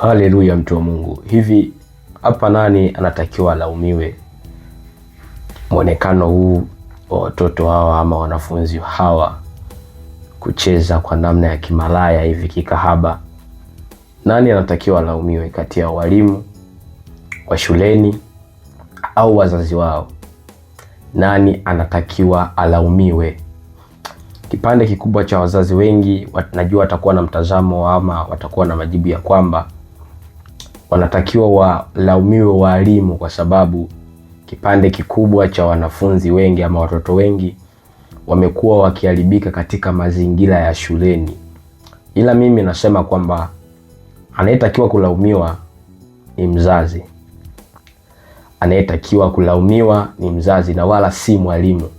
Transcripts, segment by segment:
Haleluya, mtu wa Mungu. Hivi hapa nani anatakiwa alaumiwe? Muonekano huu wa watoto hawa ama wanafunzi hawa kucheza kwa namna ya kimalaya hivi kikahaba, nani anatakiwa alaumiwe kati ya walimu wa shuleni au wazazi wao? Nani anatakiwa alaumiwe? Kipande kikubwa cha wazazi wengi najua watakuwa na mtazamo ama watakuwa na majibu ya kwamba wanatakiwa walaumiwe walimu, kwa sababu kipande kikubwa cha wanafunzi wengi ama watoto wengi wamekuwa wakiharibika katika mazingira ya shuleni. Ila mimi nasema kwamba anayetakiwa kulaumiwa ni mzazi. Anayetakiwa kulaumiwa ni mzazi na wala si mwalimu.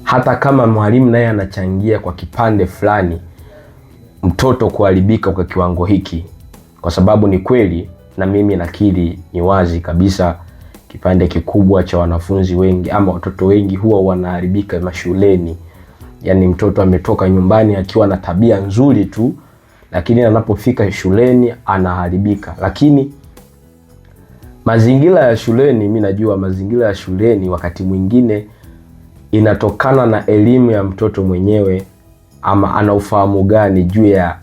Hata kama mwalimu naye anachangia kwa kipande fulani mtoto kuharibika kwa kiwango hiki, kwa sababu ni kweli na mimi nakiri ni wazi kabisa, kipande kikubwa cha wanafunzi wengi ama watoto wengi huwa wanaharibika mashuleni. Yaani mtoto ametoka nyumbani akiwa na tabia nzuri tu, lakini anapofika shuleni anaharibika. Lakini mazingira ya shuleni, mimi najua mazingira ya shuleni wakati mwingine inatokana na elimu ya mtoto mwenyewe, ama ana ufahamu gani juu ya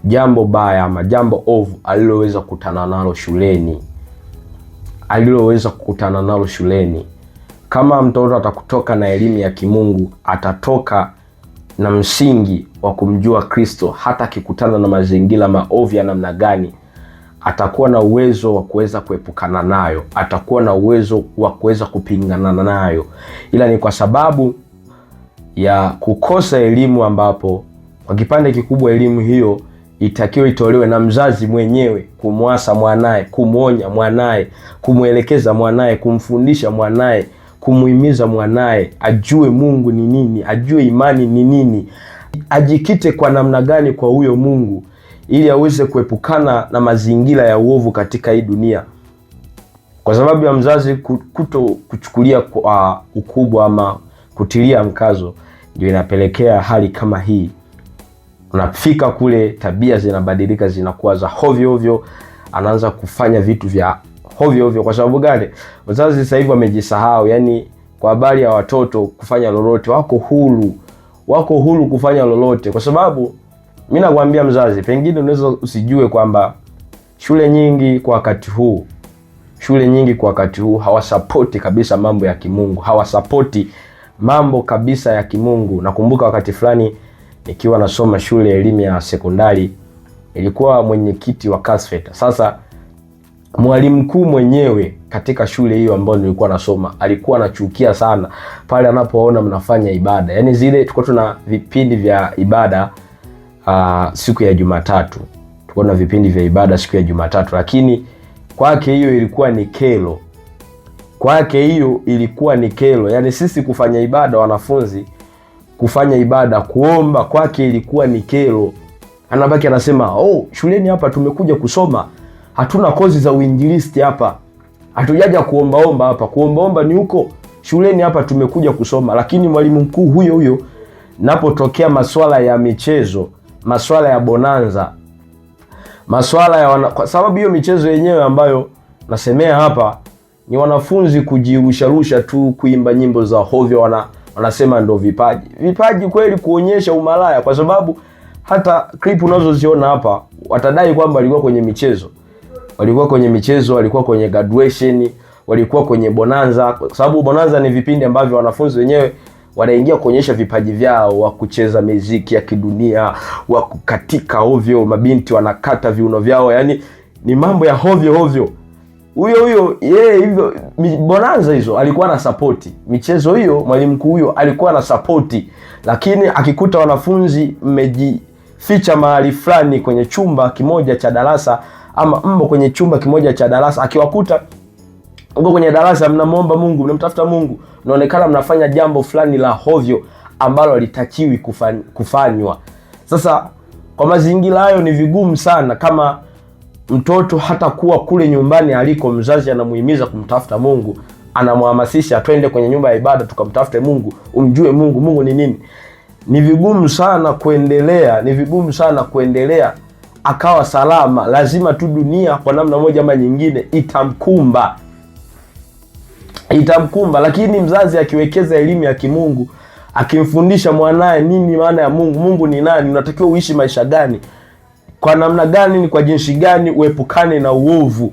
jambo baya ama jambo ovu aliloweza kukutana nalo shuleni. Kama mtoto atakutoka na elimu ya kimungu, atatoka na msingi wa kumjua Kristo, hata akikutana na mazingira maovu ya namna gani, atakuwa na uwezo wa kuweza kuepukana nayo, atakuwa na uwezo wa kuweza kupingana nayo. Ila ni kwa sababu ya kukosa elimu, ambapo kwa kipande kikubwa elimu hiyo itakiwa itolewe na mzazi mwenyewe, kumwasa mwanae, kumuonya mwanae, kumwelekeza mwanae, kumfundisha mwanae, kumuhimiza mwanae ajue Mungu ni nini, ajue imani ni nini, ajikite kwa namna gani kwa huyo Mungu, ili aweze kuepukana na mazingira ya uovu katika hii dunia. Kwa sababu ya mzazi kuto kuchukulia kwa ukubwa ama kutilia mkazo, ndio inapelekea hali kama hii. Unafika kule, tabia zinabadilika, zinakuwa za hovyo hovyo, anaanza kufanya vitu vya hovyo hovyo. Kwa sababu gani? Wazazi sasa hivi wamejisahau, yani kwa habari ya watoto kufanya lolote, wako huru kufanya lolote. Kwa sababu mimi nakwambia mzazi, pengine unaweza usijue kwamba shule nyingi kwa wakati huu hawasapoti kabisa mambo ya kimungu, hawasapoti mambo kabisa ya kimungu. Nakumbuka wakati fulani nikiwa nasoma shule elimu ya sekondari, ilikuwa mwenyekiti wa Kasfeta. Sasa mwalimu mkuu mwenyewe katika shule hiyo ambayo nilikuwa nasoma alikuwa anachukia sana pale anapoona mnafanya ibada. Yaani zile tulikuwa tuna vipindi vya ibada siku ya Jumatatu. Tulikuwa na vipindi vya ibada siku ya Jumatatu, lakini kwake hiyo ilikuwa ni kero. Yaani sisi kufanya ibada, wanafunzi kufanya ibada, kuomba kwake ilikuwa ni kero. Anabaki anasema, shuleni hapa tumekuja kusoma, hatuna kozi za uinjilisti hapa, hatujaja kuombaomba hapa, kuombaomba ni huko shuleni, hapa tumekuja kusoma. Lakini mwalimu mkuu huyo napotokea masuala ya michezo, masuala ya bonanza, kwa sababu hiyo michezo yenyewe ambayo nasemea hapa ni wanafunzi kujirusharusha tu, kuimba nyimbo za hovyo, wanasema ndo vipaji kweli, kuonyesha umalaya. Kwa sababu hata clip unazoziona hapa watadai kwamba walikuwa kwenye michezo, walikuwa kwenye graduation, walikuwa kwenye bonanza. Kwa sababu bonanza ni vipindi ambavyo wanafunzi wenyewe wanaingia kuonyesha vipaji vyao, wa kucheza muziki ya kidunia, wa kukatika ovyo, mabinti wanakata viuno vyao, yani ni mambo ya hovyo hovyo. Huyo hivyo bonanza hizo alikuwa na support. Michezo hiyo mwalimu mkuu huyo alikuwa na support. Lakini akikuta wanafunzi mmejificha mahali fulani kwenye chumba kimoja cha darasa, ama kwenye chumba kimoja cha darasa, akiwakuta uko kwenye darasa mnamuomba Mungu, mnamtafuta Mungu, unaonekana mnafanya jambo fulani la hovyo ambalo halitakiwi kufanywa. Sasa kwa mazingira hayo ni vigumu sana kama mtoto hata kuwa kule nyumbani aliko, mzazi anamuhimiza kumtafuta Mungu, anamhamasisha twende kwenye nyumba ya ibada tukamtafute Mungu, umjue Mungu ni nini. Ni vigumu sana kuendelea akawa salama, lazima tu dunia kwa namna moja ama nyingine itamkumba. Lakini mzazi akiwekeza elimu ya kimungu, akimfundisha mwanae nini maana ya Mungu, Mungu ni nani, unatakiwa uishi maisha gani, kwa namna gani, ni kwa jinsi gani uepukane na uovu,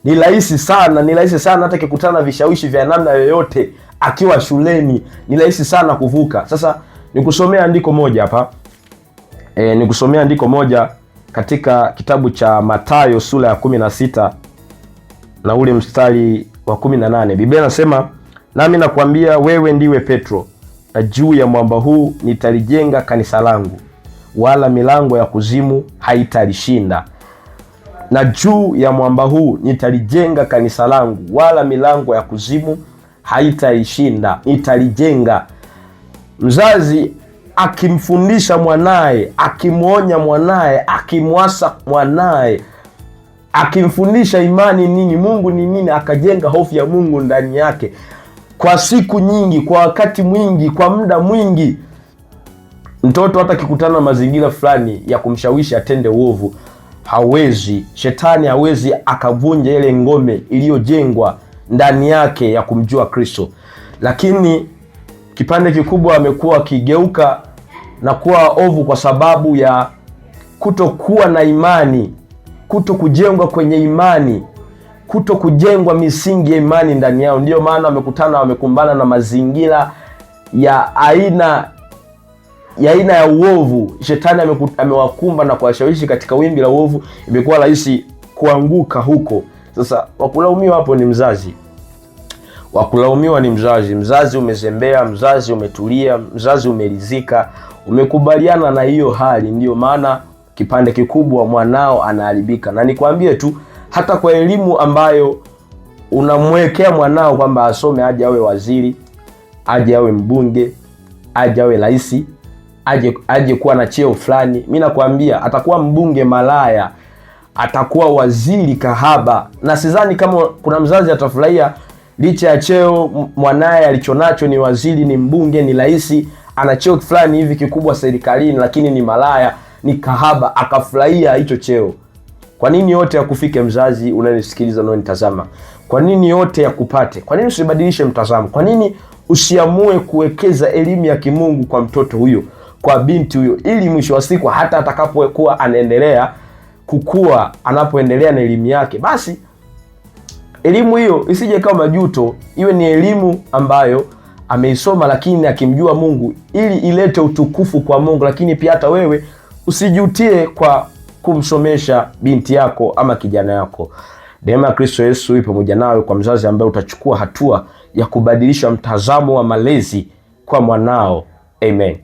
ni rahisi sana hata kikutana na vishawishi vya namna yoyote akiwa shuleni, ni rahisi sana kuvuka. Sasa nikusomea andiko moja hapa. Nikusomea andiko moja katika kitabu cha Mathayo sura ya 16 na ule mstari wa 18. Biblia inasema, nami nakwambia wewe ndiwe Petro, na juu ya mwamba huu nitalijenga kanisa langu, wala milango ya kuzimu haitalishinda. Na juu ya mwamba huu nitalijenga kanisa langu, wala milango ya kuzimu haitalishinda. Nitalijenga. Mzazi akimfundisha mwanaye, akimwonya mwanaye, akimwasa mwanaye, akimfundisha imani nini, Mungu ni nini, akajenga hofu ya Mungu ndani yake kwa siku nyingi, kwa wakati mwingi, kwa muda mwingi, mtoto hata kikutana na mazingira fulani ya kumshawishi atende uovu, shetani hawezi akavunja ile ngome iliyojengwa ndani yake ya kumjua Kristo. Lakini kipande kikubwa amekuwa akigeuka na kuwa ovu kwa sababu ya kutokuwa na imani, kuto kujengwa kwenye imani, kuto kujengwa misingi ya imani ndani yao. Ndiyo maana wamekumbana na mazingira ya aina ya uovu. Shetani amewakumba na kuwashawishi katika wimbi la uovu, imekuwa rahisi kuanguka huko. Sasa wakulaumiwa hapo ni mzazi. Mzazi umezembea, mzazi umetulia, mzazi umeridhika, umekubaliana na hiyo hali. Ndiyo maana kipande kikubwa mwanao anaharibika. Na nikwambie tu, hata kwa elimu ambayo unamwekea mwanao kwamba asome, aje awe waziri, aje awe mbunge, aje awe rais, aje kuwa na cheo fulani, mimi nakwambia atakuwa mbunge malaya, atakuwa waziri kahaba. Na sidhani kama kuna mzazi atafurahia licha ya cheo mwanaye alichonacho, ni waziri, ni mbunge, ni rais, ana cheo fulani hivi kikubwa serikalini, lakini ni malaya, ni kahaba, akafurahia hicho cheo. Kwa nini yote yakufike mzazi unanisikiliza, unanitazama? Kwa nini yote yakupate? Kwa nini usibadilishe mtazamo? Kwa nini usiamue kuwekeza elimu ya kimungu kwa mtoto huyo, kwa binti huyo, ili mwisho wa siku hata atakapokuwa anaendelea kukua, anapoendelea na elimu yake, basi elimu hiyo isije kama majuto, iwe ni elimu ambayo ameisoma lakini akimjua Mungu, ili ilete utukufu kwa Mungu. Lakini pia hata wewe usijutie kwa kumsomesha binti yako ama kijana yako. Neema ya Kristo Yesu ipo pamoja nawe, kwa mzazi ambaye utachukua hatua ya kubadilisha mtazamo wa malezi kwa mwanao. Amen.